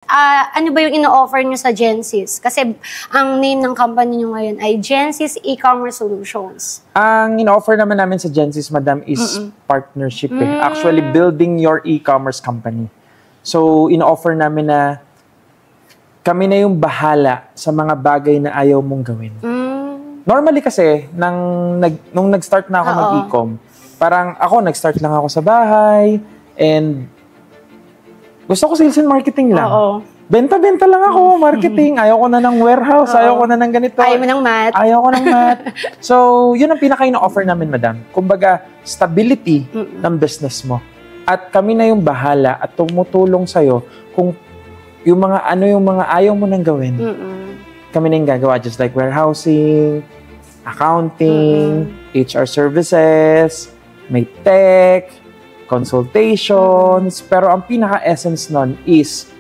Ano ba yung ino-offer nyo sa Genesis? Kasi ang name ng company nyo ngayon ay Genesis E-Commerce Solutions. Ang ino-offer naman namin sa Genesis, madam, is partnership. Actually, building your e-commerce company. So, ino-offer namin na kami na yung bahala sa mga bagay na ayaw mong gawin. Normally kasi, nung nag-start na ako mag-e-com, parang ako, nag-start lang ako sa bahay, and gusto ko sales and marketing lang. Benta-benta lang ako, marketing. Ayaw ko na ng warehouse, ayaw ko na ng ganito. Ayaw mo ng math. Ayaw ko ng math. So, yun ang pinaka-ino-offer namin, madam. Kumbaga, stability ng business mo. At kami na yung bahala at tumutulong sa'yo kung yung mga ayaw mo nang gawin. Kami na yung gagawa, just like warehousing, accounting, HR services, may tech, consultations, pero ang pinaka-essence nun is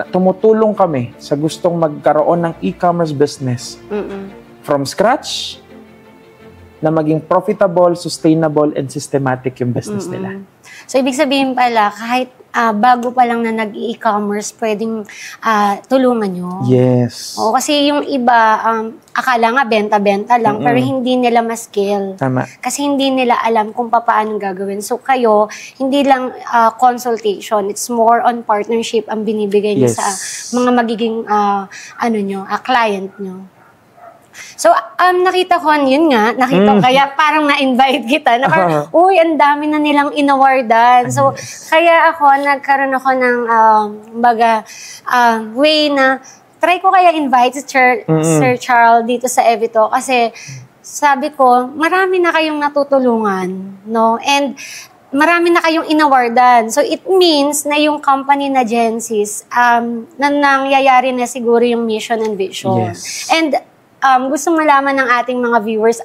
tumutulong kami sa gustong magkaroon ng e-commerce business from scratch na maging profitable, sustainable, and systematic yung business nila. So, ibig sabihin pala, kahit bago pa lang na nag-e-commerce, pwedeng tulungan nyo. Yes. O, kasi yung iba, akala nga benta-benta lang, pero hindi nila ma-scale. Tama. Kasi hindi nila alam kung paano gagawin. So, kayo, hindi lang consultation, it's more on partnership ang binibigay nyo sa mga magiging client nyo. So, nakita ko, yun nga, kaya parang na-invite kita, na parang, uy, ang dami na nilang inawardan. So, kaya nagkaroon ako ng, way na, try ko kaya invite si Sir Charles dito sa Evito, kasi, sabi ko, marami na kayong natutulungan, no? And, marami na kayong inawardan. So, it means na yung company na Genesis, na nangyayari na siguro yung mission and vision. Yes. And, gusto malaman ng ating mga viewers,